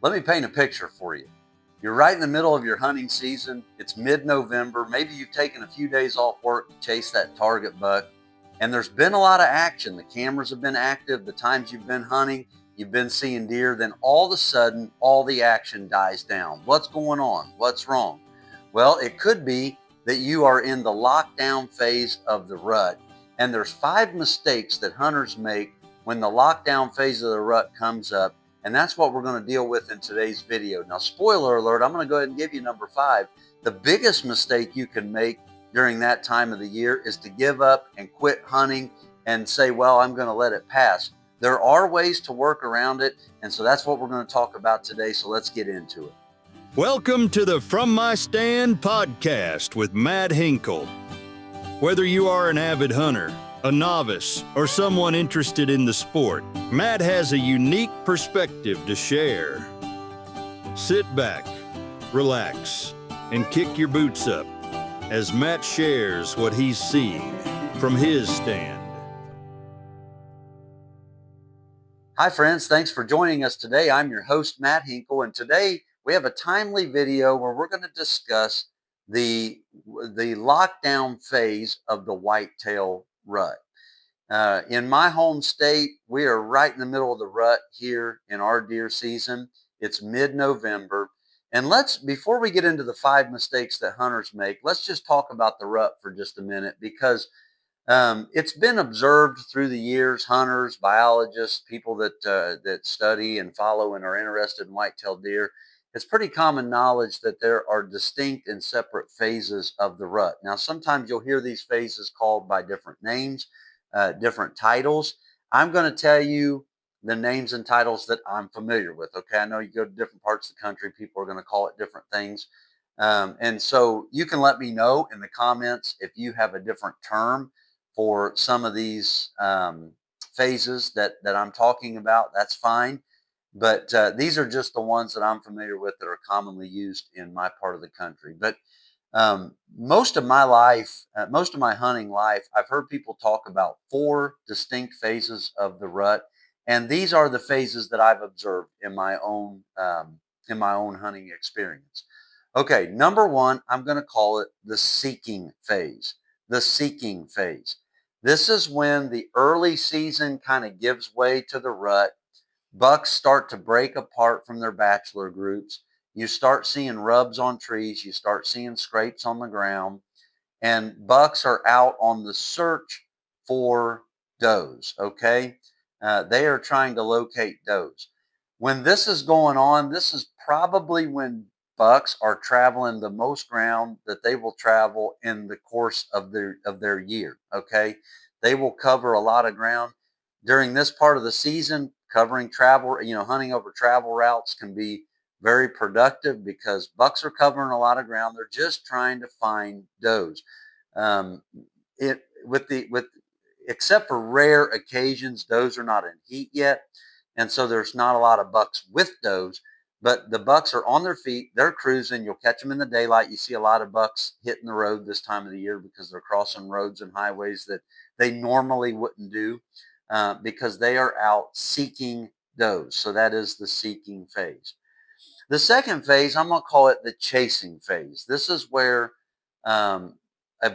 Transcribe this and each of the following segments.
Let me paint a picture for you. You're right in the middle of your hunting season. It's mid-November. Maybe you've taken a few days off work to chase that target buck, and there's been a lot of action. The cameras have been active. The times you've been hunting, you've been seeing deer. Then all of a sudden, all the action dies down. What's going on? What's wrong? Well, it could be that you are in the lockdown phase of the rut, and there's 5 mistakes that hunters make when the lockdown phase of the rut comes up. And that's what we're going to deal with in today's video. Now, spoiler alert, I'm going to go ahead and give you number 5. The biggest mistake you can make during that time of the year is to give up and quit hunting and say, well, I'm going to let it pass. There are ways to work around it. And so that's what we're going to talk about today. So let's get into it. Welcome to the From My Stand podcast with Matt Hinkle. Whether you are an avid hunter, a novice, or someone interested in the sport, Matt has a unique perspective to share. Sit back, relax, and kick your boots up as Matt shares what he's seeing from his stand. Hi, friends. Thanks for joining us today. I'm your host, Matt Hinkle, and today we have a timely video where we're going to discuss the lockdown phase of the whitetail rut. In my home state, we are right in the middle of the rut here in our deer season. It's mid-November. And before we get into the 5 mistakes that hunters make, let's just talk about the rut for just a minute, because it's been observed through the years. Hunters, biologists, people that study and follow and are interested in whitetail deer, it's pretty common knowledge that there are distinct and separate phases of the rut. Now, sometimes you'll hear these phases called by different names, different titles. I'm going to tell you the names and titles that I'm familiar with. Okay, I know you go to different parts of the country, people are going to call it different things. And so you can let me know in the comments if you have a different term for some of these phases that I'm talking about. That's fine. But these are just the ones that I'm familiar with that are commonly used in my part of the country. But most of my life, most of my hunting life, I've heard people talk about 4 distinct phases of the rut. And these are the phases that I've observed in my own hunting experience. Okay, number 1, I'm going to call it the seeking phase. The seeking phase. This is when the early season kind of gives way to the rut. Bucks start to break apart from their bachelor groups. You start seeing rubs on trees. You start seeing scrapes on the ground. And bucks are out on the search for does, okay? They are trying to locate does. When this is going on, this is probably when bucks are traveling the most ground that they will travel in the course of their year, okay? They will cover a lot of ground. During this part of the season, covering travel, hunting over travel routes can be very productive because bucks are covering a lot of ground. They're just trying to find does. Um, it with except for rare occasions, does are not in heat yet, and so there's not a lot of bucks with does. But the bucks are on their feet. They're cruising. You'll catch them in the daylight. You see a lot of bucks hitting the road this time of the year because they're crossing roads and highways that they normally wouldn't do because they are out seeking does. So that is the seeking phase. The second phase, I'm going to call it the chasing phase. This is where a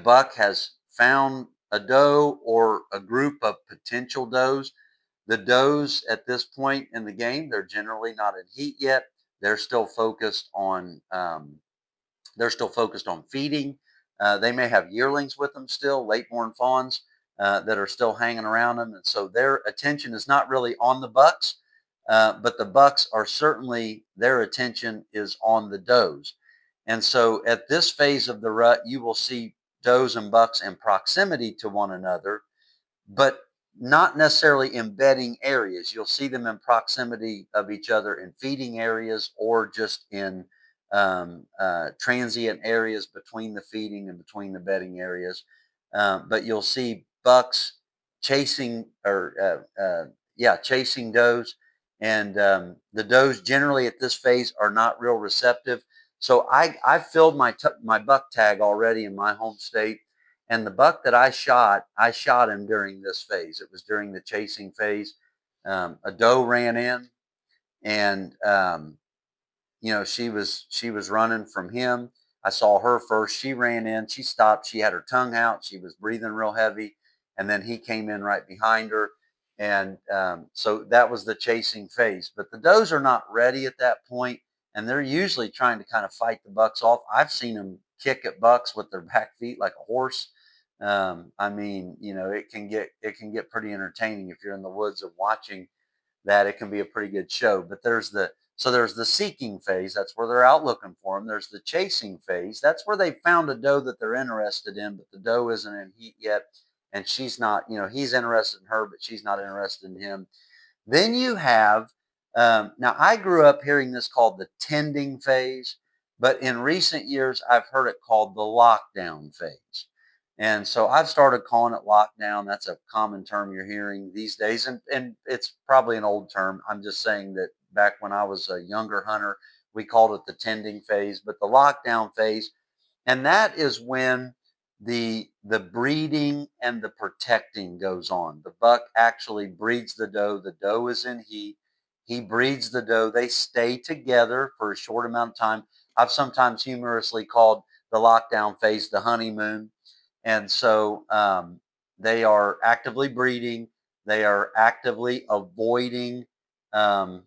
buck has found a doe or a group of potential does. The does at this point in the game, they're generally not in heat yet. They're still focused on feeding. They may have yearlings with them still, late-born fawns that are still hanging around them, and so their attention is not really on the bucks. But the bucks are certainly, their attention is on the does. And so at this phase of the rut, you will see does and bucks in proximity to one another, but not necessarily in bedding areas. You'll see them in proximity of each other in feeding areas or just in transient areas between the feeding and between the bedding areas. But you'll see bucks chasing chasing does. And the does generally at this phase are not real receptive. So I filled my buck tag already in my home state. And the buck that I shot him during this phase. It was during the chasing phase. A doe ran in and she was running from him. I saw her first. She ran in. She stopped. She had her tongue out. She was breathing real heavy, and then he came in right behind her, and so that was the chasing phase. But the does are not ready at that point, and they're usually trying to kind of fight the bucks off. I've seen them kick at bucks with their back feet like a horse. I mean, it can get pretty entertaining if you're in the woods and watching that. It can be a pretty good show. But there's the seeking phase. That's where they're out looking for them. There's the chasing phase. That's where they found a doe that they're interested in, but the doe isn't in heat yet, and she's not. He's interested in her, but she's not interested in him. Then you have, now I grew up hearing this called the tending phase, but in recent years I've heard it called the lockdown phase. And so I've started calling it lockdown. That's a common term you're hearing these days. And it's probably an old term. I'm just saying that back when I was a younger hunter, we called it the tending phase, but the lockdown phase, and that is when the breeding and the protecting goes on. The buck actually breeds the doe. The doe is in heat. He breeds the doe. They stay together for a short amount of time. I've sometimes humorously called the lockdown phase the honeymoon. And so they are actively breeding. They are actively avoiding um,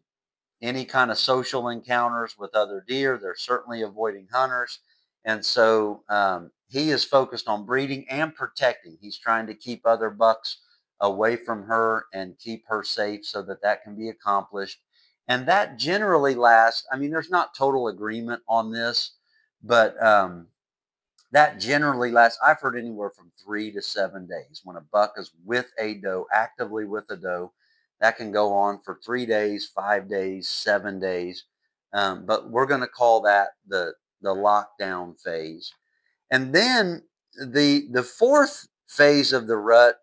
any kind of social encounters with other deer. They're certainly avoiding hunters. And so he is focused on breeding and protecting. He's trying to keep other bucks away from her and keep her safe so that that can be accomplished. And that generally lasts, I mean, there's not total agreement on this, but that generally lasts, I've heard anywhere from 3 to 7 days. When a buck is with a doe, actively with a doe, that can go on for 3 days, 5 days, 7 days. But we're going to call that the lockdown phase. And then the fourth phase of the rut,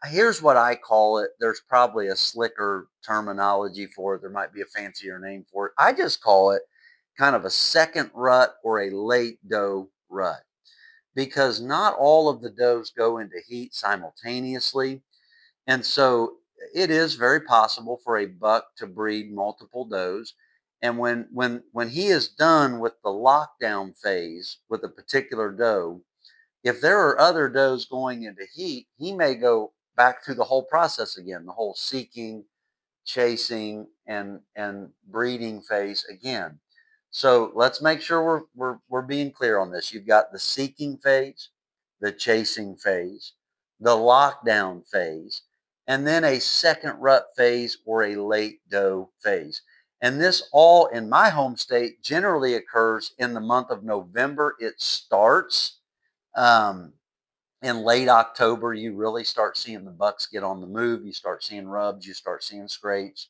here's what I call it. There's probably a slicker terminology for it. There might be a fancier name for it. I just call it kind of a second rut or a late doe rut, because not all of the does go into heat simultaneously. And so it is very possible for a buck to breed multiple does. And when he is done with the lockdown phase with a particular doe, if there are other does going into heat, he may go back through the whole process again, the whole seeking, chasing, and breeding phase again. So let's make sure we're being clear on this. You've got the seeking phase, the chasing phase, the lockdown phase, and then a second rut phase or a late doe phase. And this all in my home state generally occurs in the month of November. It starts um, in late October. You really start seeing the bucks get on the move. You start seeing rubs. You start seeing scrapes.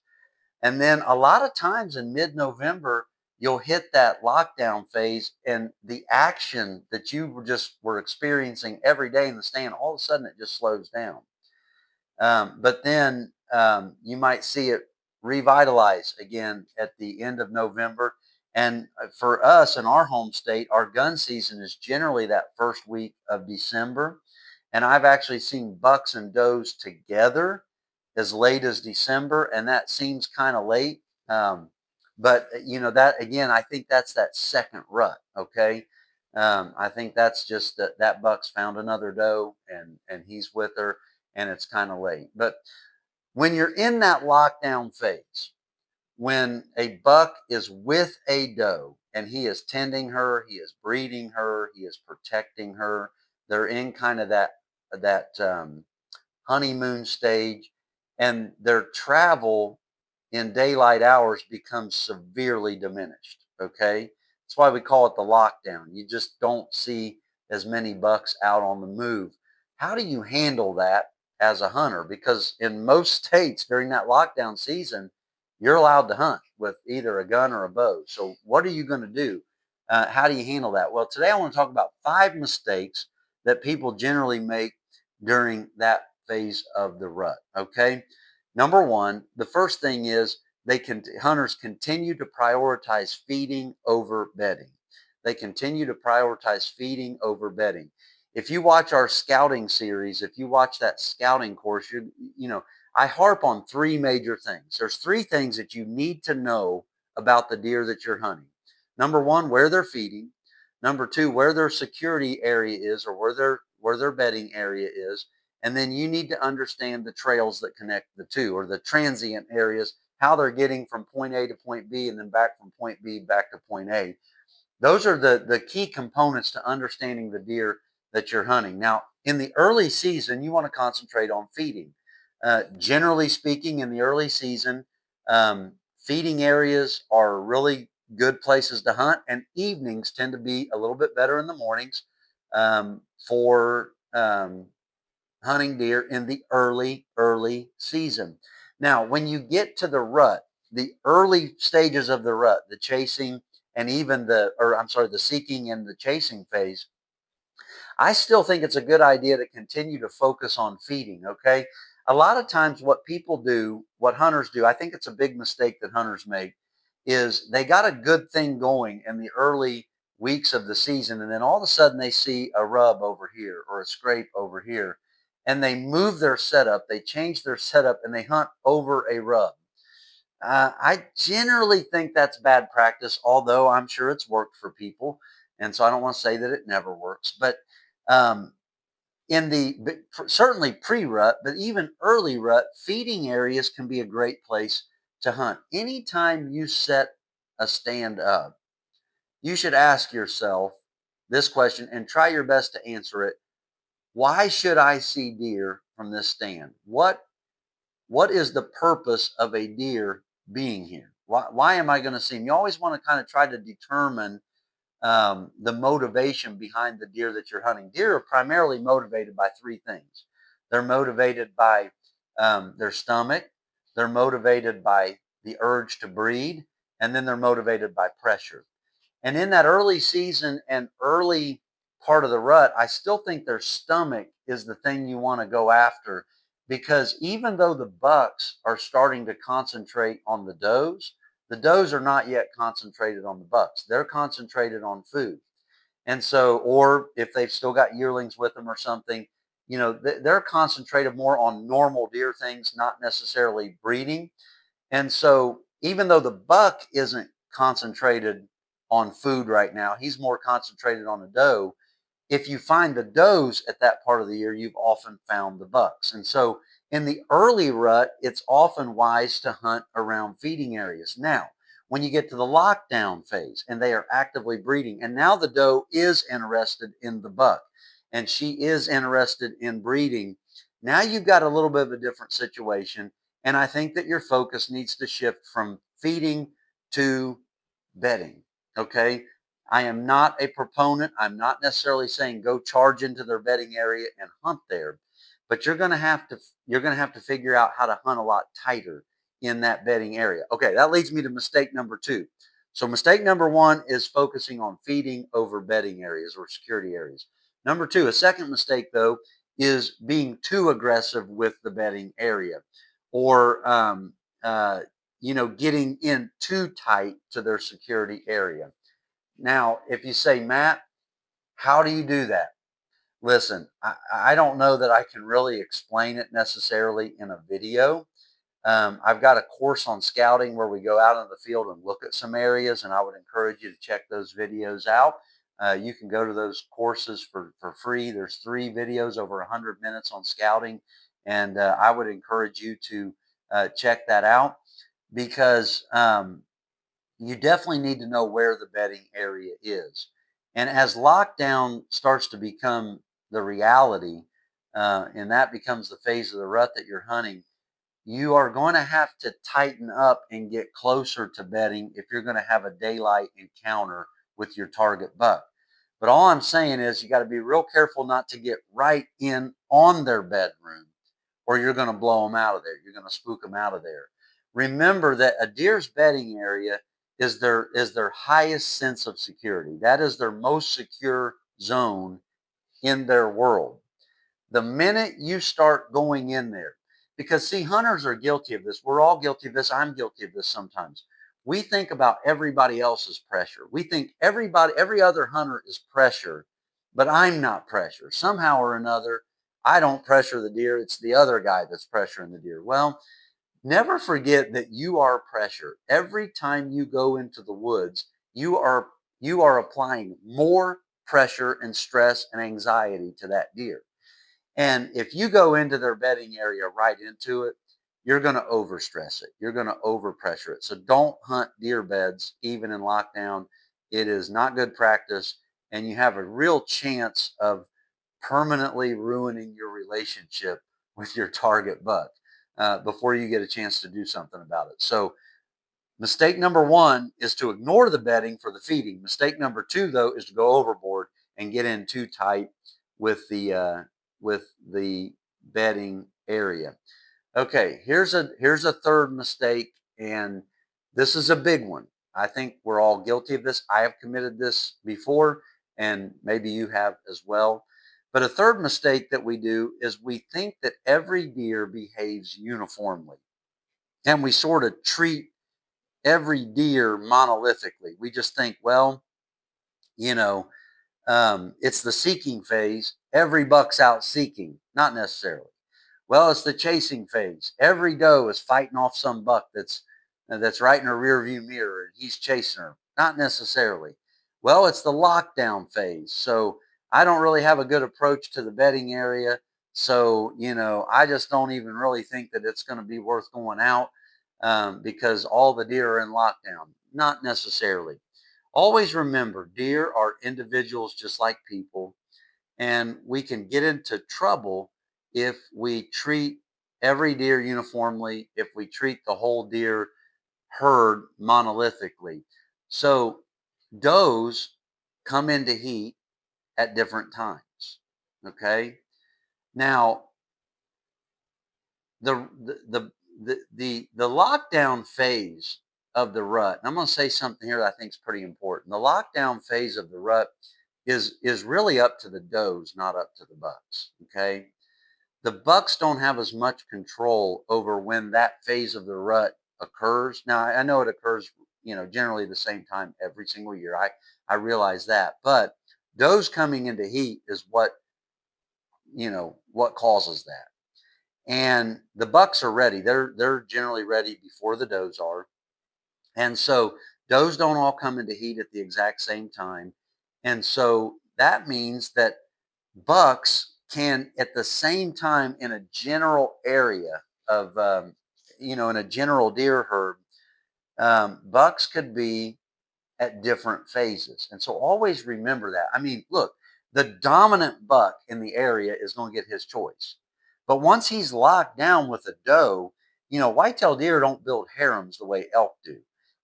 And then a lot of times in mid-November, you'll hit that lockdown phase, and the action that you were experiencing every day in the stand, all of a sudden it just slows down. But then you might see it revitalize again at the end of November. And for us in our home state, our gun season is generally that first week of December. And I've actually seen bucks and does together as late as December, and that seems kind of late. But that again, I think that's that second rut. Okay, I think that's just that buck's found another doe, and he's with her, and it's kind of late. But when you're in that lockdown phase, when a buck is with a doe and he is tending her, he is breeding her, he is protecting her, they're in kind of that honeymoon stage, and their travel in daylight hours becomes severely diminished. Okay, that's why we call it the lockdown. You just don't see as many bucks out on the move. How do you handle that as a hunter? Because in most states during that lockdown season, you're allowed to hunt with either a gun or a bow. So what are you going to do? How do you handle that? Well, today I want to talk about 5 mistakes that people generally make during that phase of the rut. Okay. Number one, the first thing is hunters continue to prioritize feeding over bedding. They continue to prioritize feeding over bedding. If you watch our scouting series, if you watch that scouting course, I harp on 3 major things. There's 3 things that you need to know about the deer that you're hunting. Number one, where they're feeding. Number two, where their security area is, or where their bedding area is. And then you need to understand the trails that connect the two, or the transient areas, how they're getting from point A to point B and then back from point B back to point A. Those are the key components to understanding the deer that you're hunting. Now, in the early season, you want to concentrate on feeding. Generally speaking, in the early season, feeding areas are really good places to hunt, and evenings tend to be a little bit better in the mornings for hunting deer in the early season. Now, when you get to the rut, the early stages of the rut, the chasing and even the seeking and the chasing phase, I still think it's a good idea to continue to focus on feeding. Okay. A lot of times, what people do, what hunters do, I think it's a big mistake that hunters make, is they got a good thing going in the early weeks of the season. And then all of a sudden, they see a rub over here or a scrape over here. And they move their setup, they change their setup, and they hunt over a rub. I generally think that's bad practice, although I'm sure it's worked for people. And so I don't want to say that it never works. But um, certainly pre-rut, but even early rut, feeding areas can be a great place to hunt. Anytime you set a stand up, you should ask yourself this question and try your best to answer it. Why should I see deer from this stand? What is the purpose of a deer being here? Why am I going to see him? You always want to kind of try to determine the motivation behind the deer that you're hunting. Deer are primarily motivated by three things. They're motivated by their stomach, they're motivated by the urge to breed, and then they're motivated by pressure. And in that early season and early part of the rut, I still think their stomach is the thing you want to go after, because even though the bucks are starting to concentrate on the does are not yet concentrated on the bucks. They're concentrated on food. And so, or if they've still got yearlings with them or something, they're concentrated more on normal deer things, not necessarily breeding. And so, even though the buck isn't concentrated on food right now, he's more concentrated on a doe. If you find the does at that part of the year, you've often found the bucks. And so, in the early rut, it's often wise to hunt around feeding areas. Now, when you get to the lockdown phase and they are actively breeding, and now the doe is interested in the buck and she is interested in breeding, now you've got a little bit of a different situation. And I think that your focus needs to shift from feeding to bedding. Okay. I am not a proponent. I'm not necessarily saying go charge into their bedding area and hunt there, but you're going to have to figure out how to hunt a lot tighter in that bedding area. Okay, that leads me to mistake number two. So mistake number one is focusing on feeding over bedding areas or security areas. Number two, a second mistake though, is being too aggressive with the bedding area, or getting in too tight to their security area. Now, if you say, Matt, how do you do that? Listen, I don't know that I can really explain it necessarily in a video. I've got a course on scouting where we go out in the field and look at some areas, and I would encourage you to check those videos out. You can go to those courses for free. There's 3 videos over 100 minutes on scouting, and I would encourage you to check that out, because you definitely need to know where the bedding area is. And as lockdown starts to become the reality, and that becomes the phase of the rut that you're hunting, you are going to have to tighten up and get closer to bedding if you're going to have a daylight encounter with your target buck. But all I'm saying is you got to be real careful not to get right in on their bedroom, or you're going to blow them out of there. You're going to spook them out of there. Remember that a deer's bedding area is their highest sense of security. That is their most secure zone in their world. The minute you start going in there, because see, hunters are guilty of this. We're all guilty of this. I'm guilty of this sometimes. We think about everybody else's pressure. We think every other hunter is pressure, but I'm not pressure. Somehow or another, I don't pressure the deer. It's the other guy that's pressuring the deer. Well, never forget that you are pressure. Every time you go into the woods, you are applying more pressure and stress and anxiety to that deer. And if you go into their bedding area right into it, you're going to overstress it. You're going to overpressure it. So don't hunt deer beds even in lockdown. It is not good practice, and you have a real chance of permanently ruining your relationship with your target buck before you get a chance to do something about it. So mistake number one is to ignore the bedding for the feeding. Mistake number two, though, is to go overboard and get in too tight with the bedding area. Okay, here's a third mistake, and this is a big one. I think we're all guilty of this. I have committed this before, and maybe you have as well. But a third mistake that we do is we think that every deer behaves uniformly, and we sort of treat every deer monolithically. We just think, well, you know, it's the seeking phase. Every buck's out seeking. Not necessarily. Well, it's the chasing phase. Every doe is fighting off some buck that's right in her rear view mirror and he's chasing her. Not necessarily. Well, it's the lockdown phase. So I don't really have a good approach to the bedding area. So, I just don't even really think that it's going to be worth going out because all the deer are in lockdown. Not necessarily. Always remember, deer are individuals just like people, and we can get into trouble if we treat every deer uniformly, if we treat the whole deer herd monolithically. So does come into heat at different times. Okay. Now the the lockdown phase of the rut, and I'm going to say something here that I think is pretty important. The lockdown phase of the rut is really up to the does, not up to the bucks. Okay. The bucks don't have as much control over when that phase of the rut occurs. Now I know it occurs, generally the same time every single year. I realize that, but does coming into heat is what causes that. And the bucks are ready. They're generally ready before the does are. And so does don't all come into heat at the exact same time. And so that means that bucks can at the same time in a general area of, in a general deer herd, bucks could be at different phases. And so always remember that. I mean, look, the dominant buck in the area is going to get his choice. But once he's locked down with a doe, whitetail deer don't build harems the way elk do.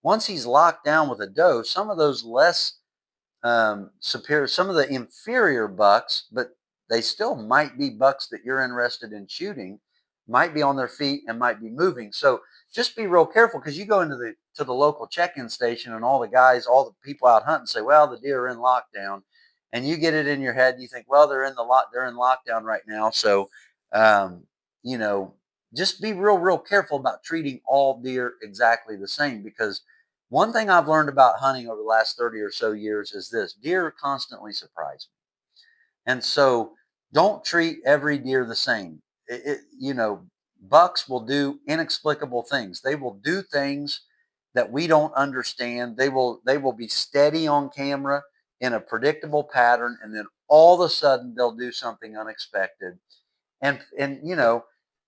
Once he's locked down with a doe, some of those less superior, some of the inferior bucks, but they still might be bucks that you're interested in shooting, might be on their feet and might be moving. So just be real careful, because you go into the local check-in station and all the guys, all the people out hunting say, well, the deer are in lockdown, and you get it in your head and you think, well, they're in lockdown right now. So, um, you know, just be real careful about treating all deer exactly the same, because one thing I've learned about hunting over the last 30 or so years is this: deer constantly surprise me. And so don't treat every deer the same. Bucks will do inexplicable things. They will do things that we don't understand. They will be steady on camera in a predictable pattern, and then all of a sudden they'll do something unexpected. And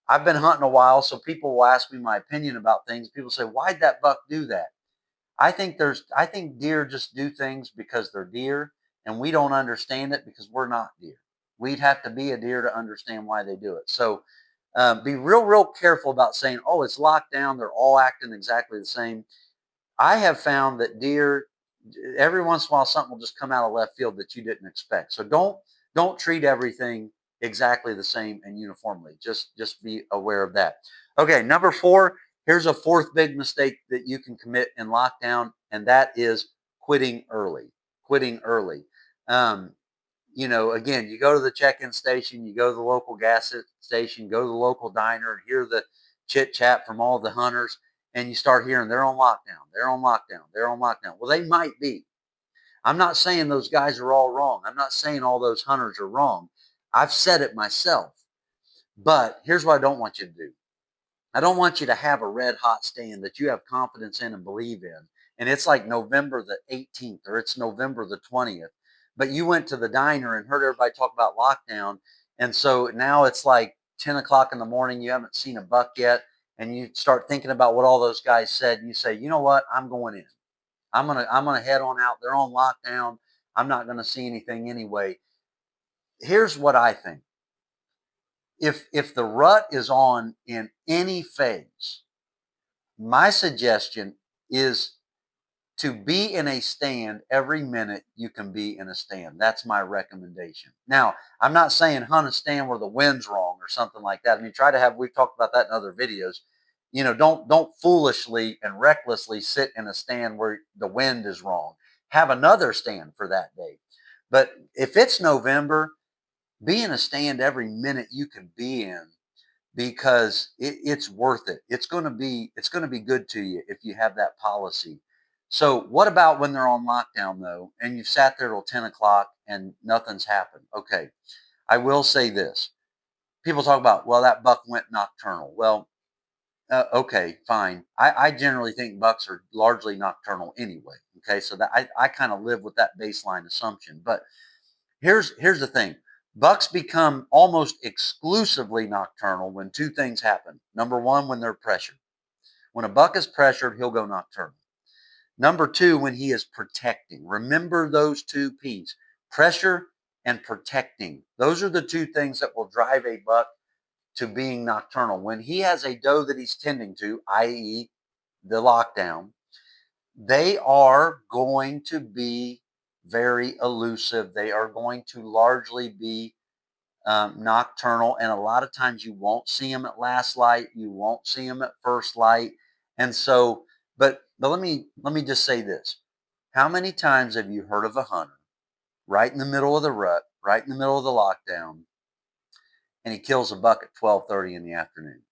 I've been hunting a while, so people will ask me my opinion about things. People say, "Why'd that buck do that?" I think deer just do things because they're deer, and we don't understand it because we're not deer. We'd have to be a deer to understand why they do it. So be real careful about saying, "Oh, it's locked down. They're all acting exactly the same." I have found that deer, every once in a while, something will just come out of left field that you didn't expect. So don't treat everything exactly the same and uniformly. Just be aware of that. Okay, number 4. Here's a fourth big mistake that you can commit in lockdown, and that is quitting early. Quitting early. Again, you go to the check-in station, you go to the local gas station, go to the local diner and hear the chit-chat from all the hunters, and you start hearing they're on lockdown, they're on lockdown, they're on lockdown. Well, they might be. I'm not saying those guys are all wrong. I'm not saying all those hunters are wrong. I've said it myself. But here's what I don't want you to do. I don't want you to have a red hot stand that you have confidence in and believe in, and it's like November the 18th or it's November the 20th, but you went to the diner and heard everybody talk about lockdown. And so now it's like 10 o'clock in the morning. You haven't seen a buck yet. And you start thinking about what all those guys said. And you say, you know what? I'm going in. I'm gonna head on out. They're on lockdown. I'm not gonna see anything anyway. Here's what I think. If the rut is on in any phase, my suggestion is to be in a stand every minute you can be in a stand. That's my recommendation. Now, I'm not saying hunt a stand where the wind's wrong or something like that. I mean, try to have, we've talked about that in other videos. Don't foolishly and recklessly sit in a stand where the wind is wrong. Have another stand for that day. But if it's November, be in a stand every minute you can be in, because it's worth it. It's going to be good to you if you have that policy. So what about when they're on lockdown though, and you've sat there till 10 o'clock and nothing's happened? Okay, I will say this. People talk about, well, that buck went nocturnal. Well, okay, fine. I generally think bucks are largely nocturnal anyway. Okay, so that I kind of live with that baseline assumption. But here's the thing. Bucks become almost exclusively nocturnal when two things happen. Number one, when they're pressured. When a buck is pressured, he'll go nocturnal. Number two, when he is protecting. Remember those two P's: pressure and protecting. Those are the two things that will drive a buck to being nocturnal. When he has a doe that he's tending to, i.e., the lockdown, they are going to be very elusive. They are going to largely be nocturnal, and a lot of times you won't see them at last light. You won't see them at first light, and so. But let me just say this: how many times have you heard of a hunter right in the middle of the rut, right in the middle of the lockdown, and he kills a buck at 12:30 in the afternoon?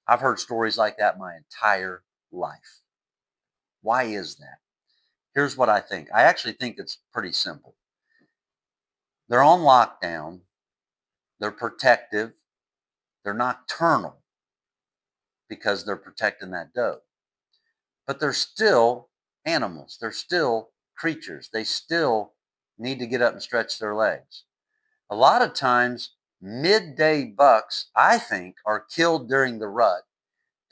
I've heard stories like that my entire life. Why is that? Here's what I think. I actually think it's pretty simple. They're on lockdown, they're protective, they're nocturnal because they're protecting that doe. But they're still animals, they're still creatures. They still need to get up and stretch their legs. A lot of times, midday bucks, I think, are killed during the rut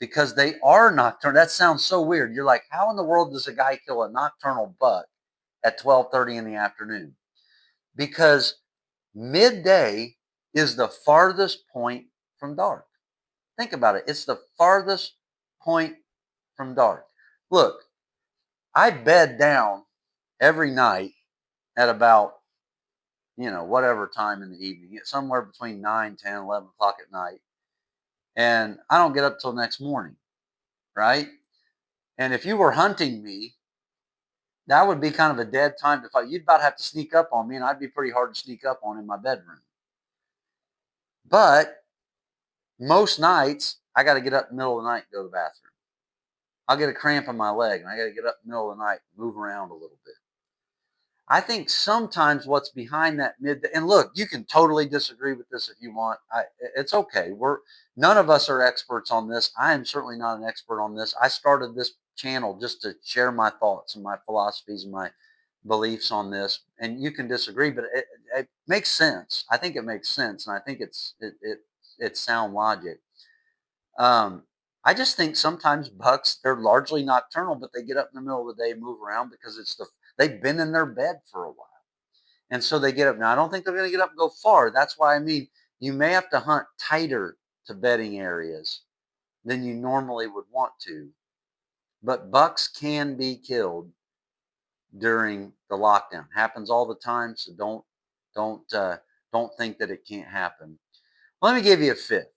because they are nocturnal. That sounds so weird. You're like, how in the world does a guy kill a nocturnal buck at 12:30 in the afternoon? Because midday is the farthest point from dark. Think about it. It's the farthest point from dark. Look, I bed down every night at about, whatever time in the evening, somewhere between 9, 10, 11 o'clock at night. And I don't get up till next morning, right? And if you were hunting me, that would be kind of a dead time to fight. You'd about have to sneak up on me, and I'd be pretty hard to sneak up on in my bedroom. But most nights, I got to get up in the middle of the night and go to the bathroom. I'll get a cramp in my leg, and I got to get up in the middle of the night and move around a little bit. I think sometimes what's behind that midday, and look, you can totally disagree with this if you want. It's okay. None of us are experts on this. I am certainly not an expert on this. I started this channel just to share my thoughts and my philosophies and my beliefs on this. And you can disagree, but it makes sense. I think it makes sense, and I think it's sound logic. Um, I just think sometimes bucks, they're largely nocturnal, but they get up in the middle of the day and move around because they've been in their bed for a while. And so they get up. Now, I don't think they're going to get up and go far. That's why I mean, you may have to hunt tighter to bedding areas than you normally would want to. But bucks can be killed during the lockdown. Happens all the time. So don't think that it can't happen. Let me give you a fifth.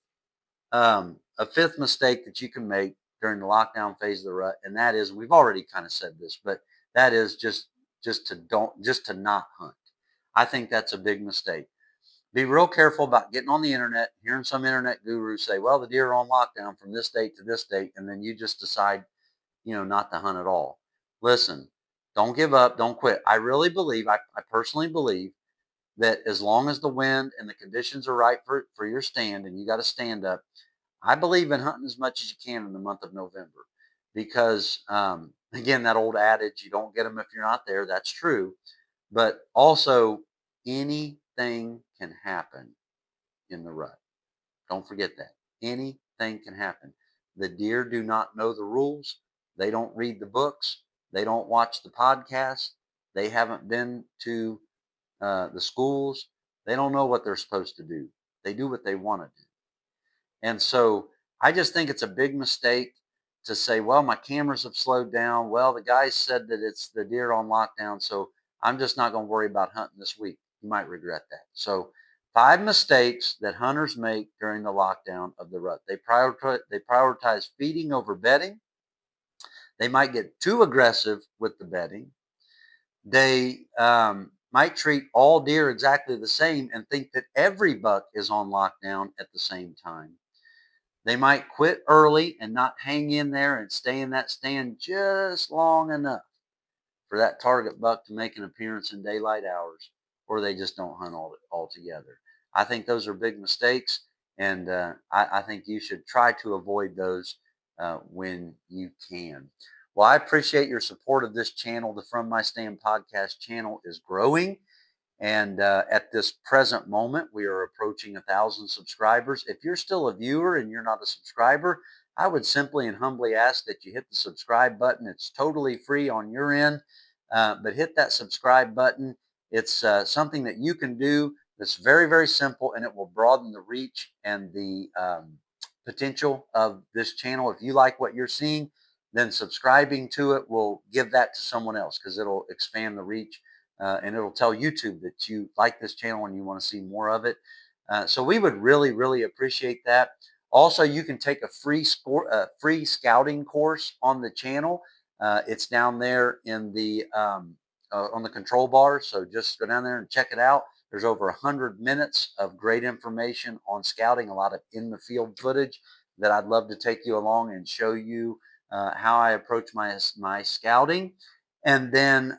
A fifth mistake that you can make during the lockdown phase of the rut, and that is, we've already kind of said this, but that is just to not hunt. I think that's a big mistake. Be real careful about getting on the internet, hearing some internet guru say, well, the deer are on lockdown from this date to this date, and then you just decide, not to hunt at all. Listen, don't give up, don't quit. I really believe, I personally believe that as long as the wind and the conditions are right for your stand and you got to stand up, I believe in hunting as much as you can in the month of November. because, again, that old adage, you don't get them if you're not there. That's true. But also, anything can happen in the rut. Don't forget that. Anything can happen. The deer do not know the rules. They don't read the books. They don't watch the podcasts. They haven't been to the schools. They don't know what they're supposed to do. They do what they want to do. And so I just think it's a big mistake to say, well, my cameras have slowed down. Well, the guy said that it's the deer on lockdown, so I'm just not going to worry about hunting this week. You might regret that. So 5 mistakes that hunters make during the lockdown of the rut. They prioritize feeding over bedding. They might get too aggressive with the bedding. They might treat all deer exactly the same and think that every buck is on lockdown at the same time. They might quit early and not hang in there and stay in that stand just long enough for that target buck to make an appearance in daylight hours, or they just don't hunt altogether. I think those are big mistakes, and I think you should try to avoid those when you can. Well, I appreciate your support of this channel. The From My Stand podcast channel is growing. And at this present moment, we are approaching 1,000 subscribers. If you're still a viewer and you're not a subscriber, I would simply and humbly ask that you hit the subscribe button. It's totally free on your end, but hit that subscribe button. It's something that you can do that's very, very simple, and it will broaden the reach and the potential of this channel. If you like what you're seeing, then subscribing to it will give that to someone else because it'll expand the reach. And it'll tell YouTube that you like this channel and you want to see more of it. So we would really, really appreciate that. Also, you can take a free scouting course on the channel. It's down there in the on the control bar. So just go down there and check it out. There's over 100 minutes of great information on scouting, a lot of in the field footage that I'd love to take you along and show you how I approach my scouting. And then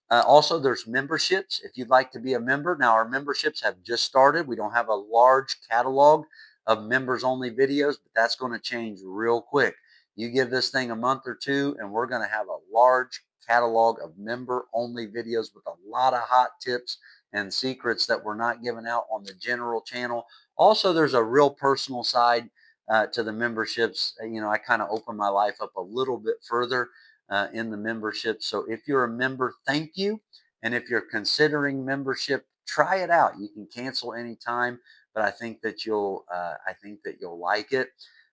also, there's memberships if you'd like to be a member. Now, our memberships have just started. We don't have a large catalog of members-only videos, but that's going to change real quick. You give this thing a month or two, and we're going to have a large catalog of member-only videos with a lot of hot tips and secrets that we're not giving out on the general channel. Also, there's a real personal side to the memberships. I kind of open my life up a little bit further in the membership. So if you're a member, thank you. And if you're considering membership, try it out. You can cancel anytime, but I think that you'll like it.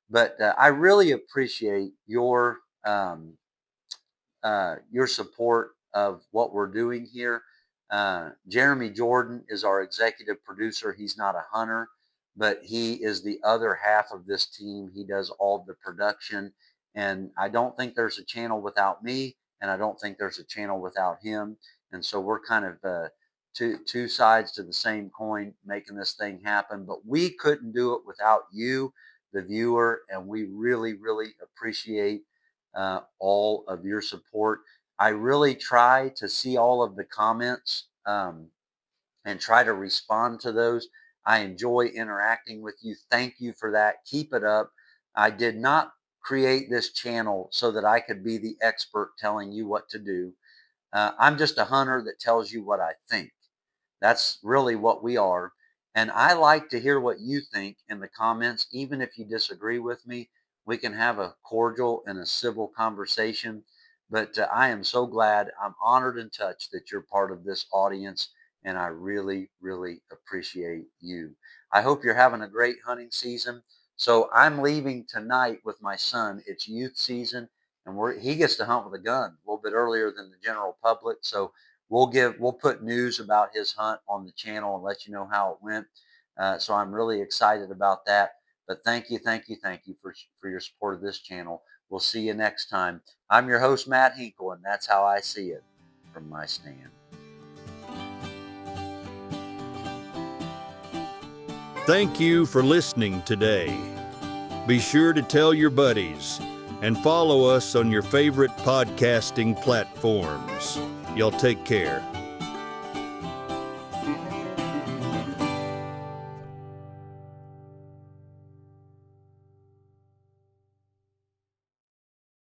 But I really appreciate your support of what we're doing here. Jeremy Jordan is our executive producer. He's not a hunter, but he is the other half of this team. He does all the production. And I don't think there's a channel without me, and I don't think there's a channel without him. And so we're kind of two sides to the same coin making this thing happen. But we couldn't do it without you, the viewer, and we really, really appreciate all of your support. I really try to see all of the comments and try to respond to those. I enjoy interacting with you. Thank you for that. Keep it up. I did not create this channel so that I could be the expert telling you what to do. I'm just a hunter that tells you what I think. That's really what we are. And I like to hear what you think in the comments. Even if you disagree with me, we can have a cordial and a civil conversation. But I am so glad, I'm honored and touched that you're part of this audience. And I really, really appreciate you. I hope you're having a great hunting season. So I'm leaving tonight with my son. It's youth season, and he gets to hunt with a gun a little bit earlier than the general public. So we'll put news about his hunt on the channel and let you know how it went. So I'm really excited about that. But thank you for your support of this channel. We'll see you next time. I'm your host, Matt Hinkle, and that's how I see it from my stand. Thank you for listening today. Be sure to tell your buddies and follow us on your favorite podcasting platforms. Y'all take care.